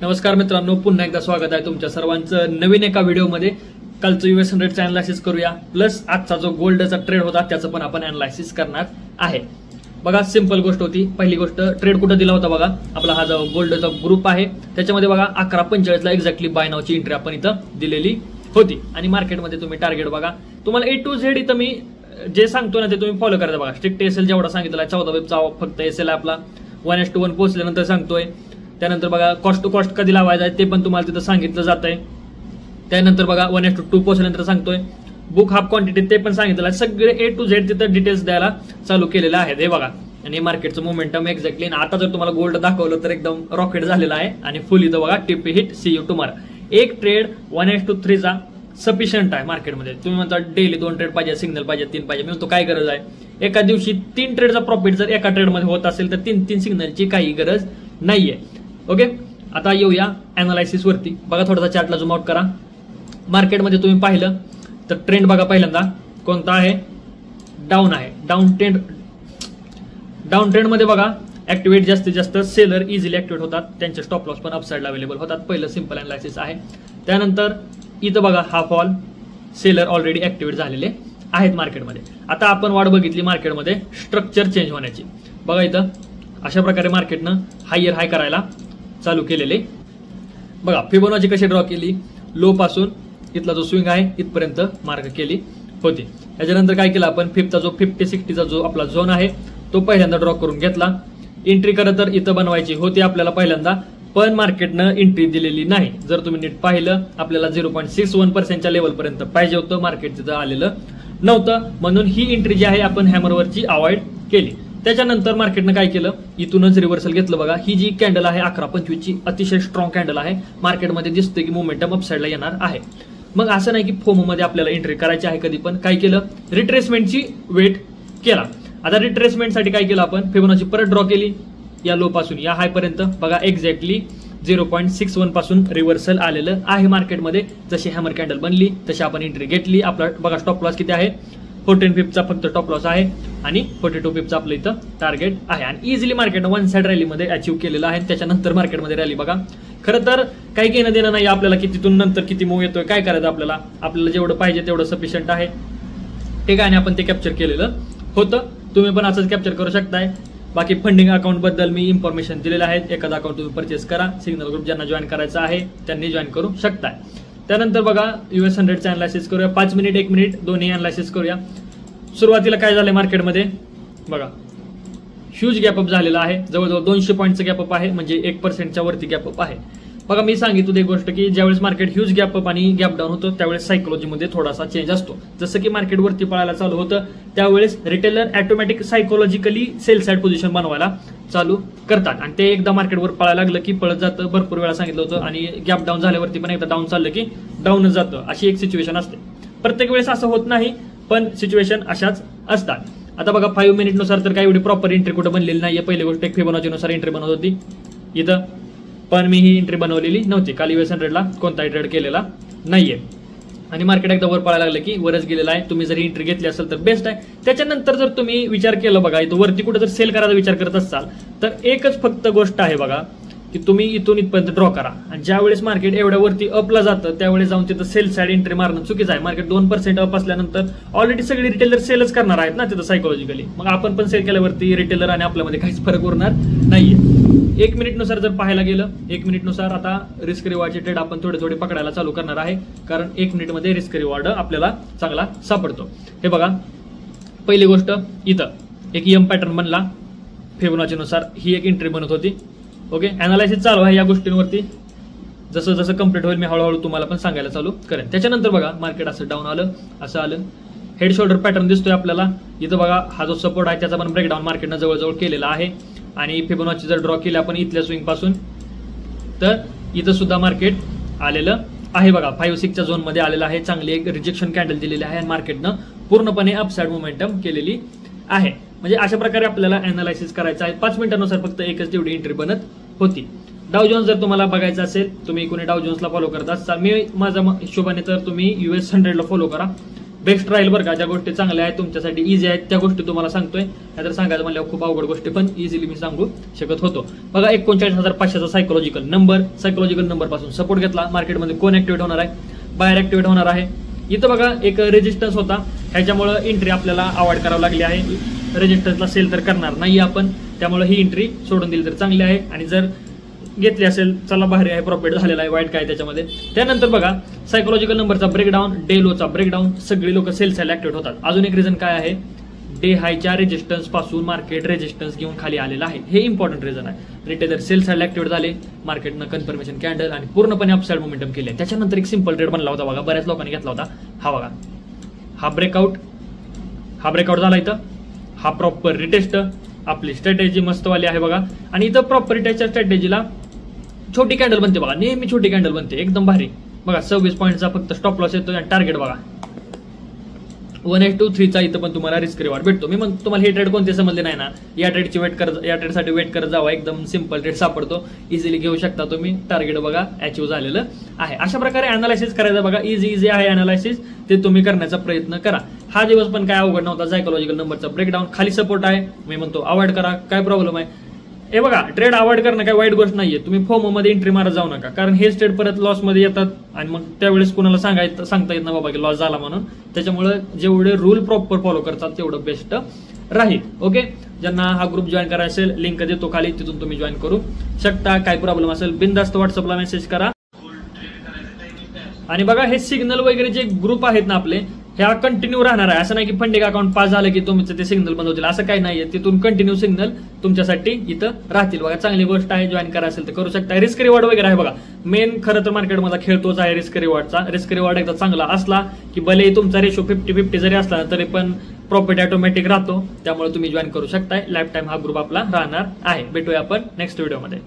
नमस्कार मित्रांनो, पुन्हा एकदा स्वागत आहे तुमच्या सर्वांचं नवीन एका व्हिडिओमध्ये. कालचं US 100चं अनालिसिस करूया, प्लस आजचा जो गोल्डचा ट्रेड होता त्याचं पण आपण अनालिसिस करणार आहे. बघा, सिंपल गोष्ट होती. पहिली गोष्ट, ट्रेड कुठं दिला होता बघा, आपला हा जो गोल्डचा ग्रुप आहे त्याच्यामध्ये बघा 11:45 ला एक्झॅक्टली बाय नावची एंट्री आपण इथं दिलेली होती. आणि मार्केटमध्ये तुम्ही टार्गेट बघा, तुम्हाला A to Z इथं मी जे सांगतो ना ते तुम्ही फॉलो करायचं. बघा, स्ट्रिक्ट एसएल जेवढा सांगितला 14 वेबचा फक्त एसएल आपला 1:1 पोहोचल्यानंतर सांगतोय. त्यानंतर बघा कॉस्ट टू कॉस्ट कधी लावायचा आहे ते पण तुम्हाला तिथं सांगितलं जात आहे. त्यानंतर बघा 1:2 पोहोचल्यानंतर सांगतोय. बुक हाफ क्वांटिटी ते पण सांगितलं आहे. सगळे A to Z तिथं डिटेल्स द्यायला चालू केलेलं आहे. हे बघा, आणि मार्केटचं मोमेंटम एक्झॅक्टली. आता जर तुम्हाला गोल्ड दाखवलं तर एकदम रॉकेट झालेला आहे. आणि फुल इथं बघा टिपी हिट सी यू टुमारो. एक ट्रेड 1:3 चा सफिशियंट आहे मार्केटमध्ये. तुम्ही म्हणता डेली 2 ट्रेड पाहिजे, सिग्नल पाहिजे, 3 पाहिजे. मी म्हणतो काय गरज आहे? एका दिवशी 3 ट्रेडचा प्रॉफिट जर एका ट्रेडमध्ये होत असेल तर 3 सिग्नलची काही गरज नाहीये. ओके, आता येऊया अनालायसिस वरती. बघा, थोडासा चार्टला झूम आउट करा. मार्केटमध्ये तुम्ही पाहिलं तर ट्रेंड बघा, पहिल्यांदा कोणता आहे? डाऊन आहे. डाऊन ट्रेंड मध्ये बघा ऍक्टिव्हेट जास्तीत जास्त सेलर इझिली ऍक्टिव्हेट होतात. त्यांचे स्टॉप लॉस पण अपसाइडला अवेलेबल होतात. पहिलं सिंपल अनालायसिस आहे. त्यानंतर इथं बघा हा फॉल, सेलर ऑलरेडी ऍक्टिव्हेट झालेले आहेत मार्केटमध्ये. आता आपण वाट बघितली मार्केटमध्ये स्ट्रक्चर चेंज होण्याची. बघा, इथं अशा प्रकारे मार्केटनं हायर हाय करायला चालू केलेले. बघा, फिबोनाची कशी ड्रॉ केली, लो पासून इथला जो स्विंग आहे इथपर्यंत मार्क केली होती. त्याच्यानंतर काय केलं आपण, 50-60चा जो आपला झोन आहे तो पहिल्यांदा ड्रॉ करून घेतला. एंट्री करत तर इथं बनवायची होती आपल्याला पहिल्यांदा, पण मार्केटनं एंट्री दिलेली नाही. जर तुम्ही नीट पाहिलं, आपल्याला 0.61% लेवलपर्यंत पाहिजे होतं, मार्केट तिथं आलेलं नव्हतं. म्हणून ही एंट्री जी आहे आपण हॅमरवरची अवॉइड केली. त्याच्यानंतर मार्केटनं काय केलं, इथूनच रिव्हर्सल घेतलं. बघा, ही जी कॅन्डल आहे 11:25 ची अतिशय स्ट्रॉंग कॅन्डल आहे. मार्केटमध्ये दिसतं की मोमेंटम अपसाइडला येणार आहे. मग असं नाही की फोमो मध्ये आपल्याला एंट्री करायची आहे कधी पण. काय केलं, रिट्रेसमेंटची वेट केला. आता रिट्रेसमेंटसाठी काय केलं आपण, फिबोनाची परत ड्रॉ केली या लो पासून या हाय पर्यंत. बघा, एक्झॅक्टली 0.61 पासून रिव्हर्सल आलेलं आहे मार्केटमध्ये. जशी हॅमर कॅन्डल बनली तशी आपण एंट्री घेतली. आपला बघा स्टॉप लॉस किती आहे, 14 पिपचा फक्त स्टॉप लॉस आहे आणि 42 पिपचा आपलं इथं टार्गेट आहे. आणि इझिली मार्केट 1 साइड रॅलीमध्ये अचीव्ह केलेलं आहे. त्याच्यानंतर मार्केटमध्ये रॅली बघा, खरं तर काही घेणं देणं नाही आपल्याला की तिथून नंतर किती मूव्ह येतोय. काय करायचं आपल्याला जेवढं पाहिजे तेवढं सफिशियंट आहे. ठीक आहे, आणि आपण ते कॅप्चर केलेलं होतं. तुम्ही पण असंच कॅप्चर करू शकताय. बाकी फंडिंग अकाउंट बद्दल मी इन्फॉर्मेशन दिलेलं आहे. एखादा अकाउंट तुम्ही परचेस करा. सिग्नल ग्रुप ज्यांना जॉईन करायचं आहे त्यांनी जॉईन करू शकताय. त्यानंतर बघा US 100चं अनालिसिस करूया. 5 मिनिट 1 मिनिट दोन्ही अनालिसिस करूया. सुरुवातीला काय झालंय मार्केटमध्ये बघा, ह्यूज गॅपअप झालेला आहे. जवळजवळ 200 पॉईंटचं गॅपअप आहे, म्हणजे 1%च्या वरती गॅपअप आहे. बघा, मी सांगितलं एक गोष्ट की ज्यावेळेस मार्केट ह्यूज गॅपअप आणि गॅप डाऊन होतं त्यावेळेस सायकोलॉजीमध्ये थोडासा चेंज असतो. जसं की मार्केट वरती पळायला चालू होतं त्यावेळेस retailer automatic psychologically sell side position बनवायला चालू करतात. आणि ते एकदा मार्केटवर पळायला लागलं की पळत जातं. भरपूर वेळा सांगितलं होतं. आणि गॅप डाऊन झाल्यावरती पण एकदा डाऊन चाललं की डाऊनच जातं. अशी एक सिच्युएशन असते. प्रत्येक वेळेस असं होत नाही, पण सिच्युएशन अशाच असतात. आता बघा 5 मिनिटनुसार तर काही एवढी प्रॉपर एंट्री कुठं बनलेली नाहीये. पहिली गोष्ट, एक फिबोनाचीनुसार एंट्री बनवत होती इथं, पण मी ही एंट्री बनवलेली नव्हती. काल US 100ला कोणताही ट्रेड केलेला नाहीये. आणि मार्केट एकदा वर पळायला लागलं की वरच गेलेला आहे. तुम्ही जर एंट्री घेतली असेल तर बेस्ट आहे. त्याच्यानंतर जर तुम्ही विचार केला बघा, इथं वरती कुठे जर सेल करायचा विचार करत असाल तर एकच फक्त गोष्ट आहे बघा, की तुम्ही इथून इथपर्यंत ड्रॉ करा. आणि ज्यावेळेस मार्केट एवढ्या वरती अपला जातं त्यावेळेस जाऊन तिथं सेल साइड एंट्री मारणं चुकीचं आहे. मार्केट 2% अप असल्यानंतर ऑलरेडी सगळे रिटेलर सेलच करणार आहेत ना तिथं सायकोलॉजिकली. मग आपण पण सेल केल्यावरती रिटेलर आणि आपल्यामध्ये काहीच फरक उरणार नाहीये. 1 मिनिटनुसार जर पाहायला गेलं, 1 मिनिटनुसार आता रिस्क रिवॉर्डचे ट्रेड आपण थोडे पकडायला चालू करणार आहे. कारण 1 मिनिटमध्ये रिस्क रिवॉर्ड आपल्याला चांगला सापडतो. हे बघा, पहिली गोष्ट इथं एक एम पॅटर्न बनला फिबोनाचीनुसार. ही एक एंट्री बनत होती. ओके, अनालायसिस चालू आहे या गोष्टींवरती. जसं जसं कम्प्लीट होईल मी हळूहळू तुम्हाला पण सांगायला चालू करेन. त्याच्यानंतर बघा मार्केट असं डाऊन आलं, असं आलं. हेड शोल्डर पॅटर्न दिसतोय आपल्याला इथं. बघा, हा जो सपोर्ट आहे त्याचा पण ब्रेकडाऊन मार्केटनं जवळजवळ केलेला आहे. आणि फिबोनाची जर ड्रॉ केली आपण इथल्या स्विंग पासून तर इथं सुद्धा मार्केट आलेलं आहे. बघा, 5-6च्या झोन मध्ये आलेलं आहे. चांगली एक रिजेक्शन कॅन्डल दिलेली आहे आणि मार्केटनं पूर्णपणे अपसाइड मोमेंटम केलेली आहे. म्हणजे अशा प्रकारे आपल्याला अनालायसिस करायचं आहे. 5 मिनिटांनुसार फक्त एकच तेवढी एंट्री बनत होती. डाव जोन्स जर तुम्हाला बघायचं असेल, तुम्ही कोणी डाव जोन्सला फॉलो करत असाल, मी माझ्या हिशोबाने तर तुम्ही US 100ला फॉलो करा. बेस्ट राहील बरं का. ज्या गोष्टी चांगल्या आहेत तुमच्यासाठी इझी आहेत त्या गोष्टी तुम्हाला सांगतोय, नाहीतर सांगायचं म्हणल्यावर खूप अवघड गोष्टी पण इझिली मी सांगू शकत होतो. बघा 39,500चा सायकोलॉजिकल नंबर पासून सपोर्ट घेतला. मार्केटमध्ये कोण ऍक्टिव्हेट होणार आहे, बाहेर ऍक्टिव्हेट होणार आहे. इथं बघा एक रेजिस्टन्स होता, ह्याच्यामुळे एंट्री आपल्याला अवॉइड करावी लागली आहे. रेजिस्टन्सला सेल तर करणार नाही आपण, त्यामुळे ही एंट्री सोडून दिली तर चांगली आहे. आणि जर घेतली असेल चला भारी आहे, प्रॉफिट झालेला आहे, वाईट काय त्याच्यामध्ये. त्यानंतर बघा सायकोलॉजिकल नंबरचा ब्रेकडाऊन, डे लोचा ब्रेकडाऊन, सगळी लोक सेल साईड ऍक्टिव्हेट होतात. अजून एक रिझन काय आहे, डे हायच्या रेजिस्टन्स पासून मार्केट रेजिस्टन्स घेऊन खाली आलेला आहे. हे इम्पॉर्टंट रिझन आहे. रिटेलर सेल साईड ऍक्टिव्हेट झाले, मार्केटनं कन्फर्मेशन कॅन्डल आणि पूर्णपणे अपसाईड मोमेंटम केले. त्याच्यानंतर एक सिंपल ट्रेड बनला होता बघा, बऱ्याच लोकांनी घेतला होता. हा बघा हा ब्रेकआउट झाला इथं. हा प्रॉपर रिटेस्ट, आपली स्ट्रॅटेजी मस्तवाली आहे बघा. आणि इथं प्रॉपर रिटेस्टच्या स्ट्रॅटेजीला छोटी कॅन्डल बनते बघा, नेहमी छोटी कॅन्डल बनते, एकदम भारी बघा. 26 पॉईंटचा फक्त स्टॉप लॉस येतो आणि टार्गेट बघा 1/2-3चा इथं पण तुम्हाला रिस्क रिवॉर्ड भेटतो. मी मग तुम्हाला हे ट्रेड कोणते समजले नाही ना, या ट्रेडसाठी वेट करत जावा, एकदम सिंपल ट्रेड सापडतो, इझिली घेऊ शकता तुम्ही. टार्गेट बघा अचीव्ह झालेलं आहे. अशा प्रकारे अनालिसिस करायचं बघा, इझी आहे अनालिसिस, ते तुम्ही करण्याचा प्रयत्न करा. हा दिवस पण काय अवघड नव्हता. सायकोलॉजिकल नंबरचा ब्रेकडाऊन, खाली सपोर्ट आहे, मी म्हणतो अवॉइड करा, काय प्रॉब्लेम आहे. हे बघा ट्रेड अवॉइड करणं काय वाईट गोष्ट नाहीये. तुम्ही फोमो मध्ये एंट्री मारत जाऊ नका, कारण हे ट्रेड परत लॉस मध्ये येतात आणि मग त्यावेळेस कुणाला सांगता येत ना बाबा की लॉस झाला म्हणून. त्याच्यामुळे जेवढे रूल प्रॉपर फॉलो करतात तेवढं बेस्ट राहील. ओके, ज्यांना हा ग्रुप जॉईन करायचा असेल लिंक देतो खाली, तिथून तुम्ही जॉईन करू शकता. काय प्रॉब्लेम असेल बिनधास्त व्हॉट्सअपला मेसेज करा. आणि बघा हे सिग्नल वगैरे जे ग्रुप आहेत ना आपले, ह्या कंटिन्यू राहणार आहे. असं नाही की फंडिंग अकाउंट पास झालं की तुमचं ते सिग्नल बंद होतील, असं काही नाहीये. तिथून कंटिन्यू सिग्नल तुमच्यासाठी इथं राहतील बघा. चांगली गोष्ट आहे, जॉईन करा असेल तर करू शकता. रिस्क रिवॉर्ड वगैरे आहे बघा. मेन खरं तर मार्केटमध्ये खेळतोच आहे रिस्क रिवॉर्डचा. रिस्क रिवॉर्ड एकदा चांगला असला की भले तुमचा रेशो 50-50 जरी असला तरी पण प्रॉफिट ऑटोमॅटिक राहतो. त्यामुळे तुम्ही जॉईन करू शकताय. लाईफ टाईम हा ग्रुप आपला राहणार आहे. भेटूया आपण नेक्स्ट व्हिडिओमध्ये.